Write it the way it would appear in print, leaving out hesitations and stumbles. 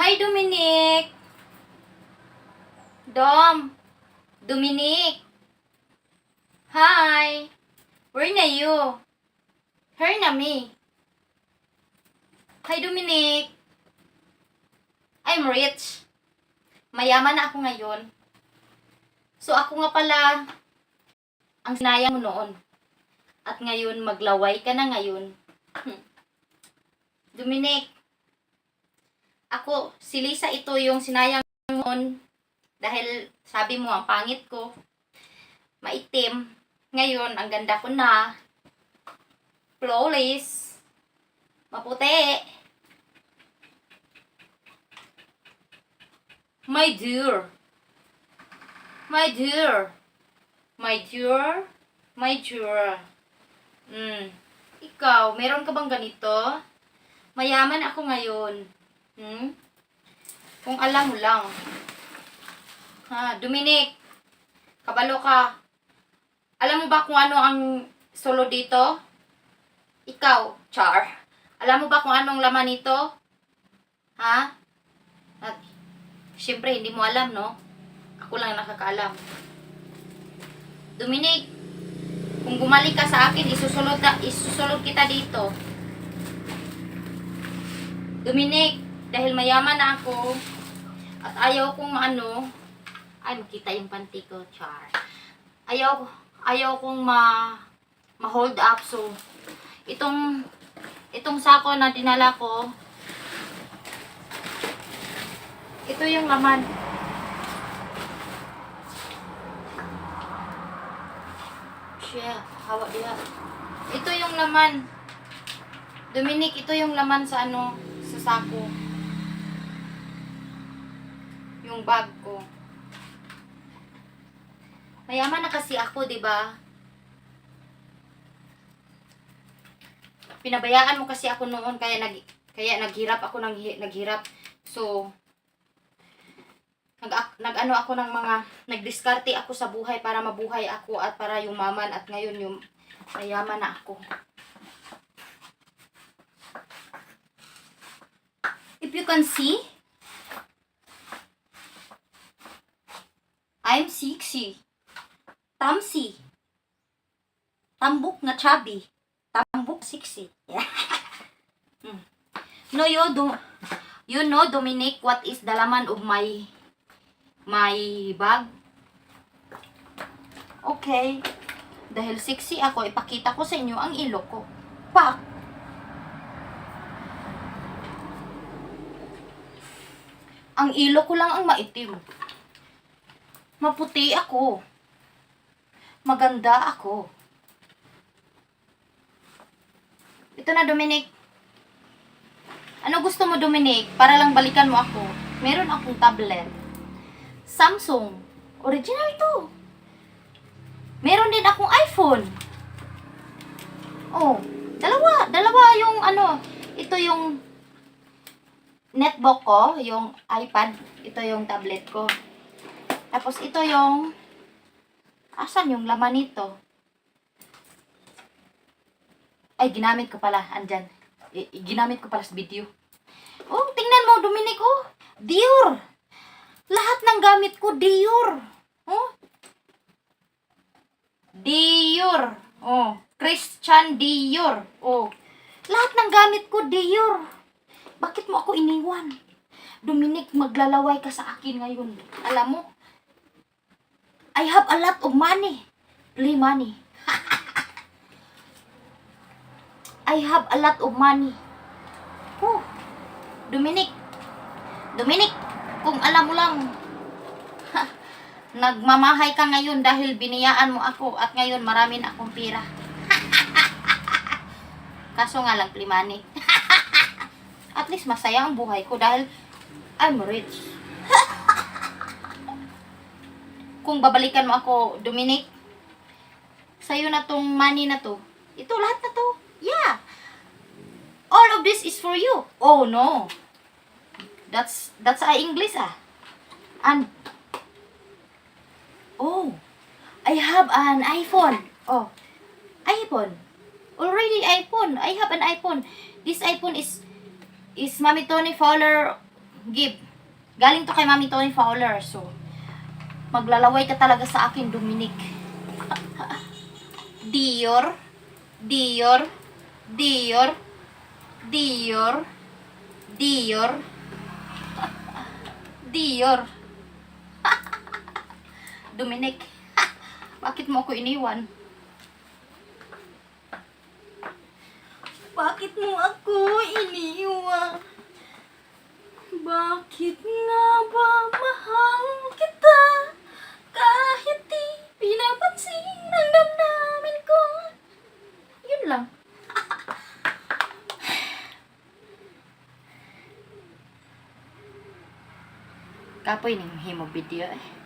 Hi, Dominic. Dominic. Hi. Where na you? Here na me. Hi, Dominic. I'm rich. Mayaman na ako ngayon. So, ako nga pala ang sinayang mo noon. At ngayon, maglaway ka na ngayon. Dominic, ako, si Lisa ito yung sinayang noon. Dahil sabi mo, ang pangit ko. Maitim. Ngayon, ang ganda ko na. Flawless. Maputi. My dear. My dear. My dear. My dear. Ikaw, meron ka bang ganito? Mayaman ako ngayon. Kung alam mo lang. Ha, Dominic. Kabalo ka. Alam mo ba kung ano ang solo dito? Ikaw, Char. Alam mo ba kung anong laman nito? Ha? At, syempre, hindi mo alam, no? Ako lang nakakaalam. Dominic, kung bumalik ka sa akin, isusulod kita dito. Dominic, dahil mayaman na ako, at ayaw kong ay, makita yung panty ko, Char. Ayaw kong ma-hold up, so, itong sako na dinala ko, ito yung laman. Siya, hawak dia. Ito yung laman. Dominic, ito yung laman sa sa sako. Yung bag ko. Mayaman na kasi ako, 'di ba? Pinabayaan mo kasi ako noon kaya naghirap ako naghirap. So ako ng nagdiskarte ako sa buhay para mabuhay ako at para yumaman, at ngayon yung mayaman na ako. If you can see, I'm sexy. Tamsi. Tambok na chubby. Tambok sexy. Yeah. No, you know, Dominic, what is the laman of my bag? Okay. Dahil sexy ako, ipakita ko sa inyo ang ilok ko. Pak! Ang ilok ko lang ang maitim. Maputi ako. Maganda ako. Ito na, Dominic. Ano gusto mo, Dominic? Para lang balikan mo ako. Meron akong tablet. Samsung. Original to. Meron din akong iPhone. Oh, dalawa yung ito yung netbook ko, yung iPad, ito yung tablet ko. Tapos ito yung asan yung laman nito? Ay, ginamit ko pala, andyan. Ginamit ko pala sa video. Oh, tingnan mo, Dominic, oh. Dior. Lahat ng gamit ko, Dior. Oh. Dior. Oh. Christian Dior. Oh. Lahat ng gamit ko, Dior. Bakit mo ako iniwan? Dominic, maglalaway ka sa akin ngayon. Alam mo, I have a lot of money. Play money. I have a lot of money. Oh. Dominic, kung alam mo lang, nagmamahay ka ngayon dahil biniyaan mo ako at ngayon marami na akong pira. Kaso nga lang, play money. At least masaya ang buhay ko dahil I'm rich. Kung babalikan mo ako, Dominic, sa'yo na tong money na to. Ito, lahat na to. Yeah. All of this is for you. Oh, no. That's English, ah. And, oh, I have an iPhone. Oh, iPhone. Already iPhone. I have an iPhone. This iPhone is Mami Tony Fowler give. Galing to kay Mami Tony Fowler. So, maglalaway ka talaga sa akin, Dominic. Dior. Dior. Dior. Dior. Dior. Dior. Dominic. Bakit mo ako iniwan? Bakit mo ako iniwan? Bakit nga ba mahal kita? Kahit di pinapansin ang damdamin ko. Yun lang. Kapoy ning himo video eh.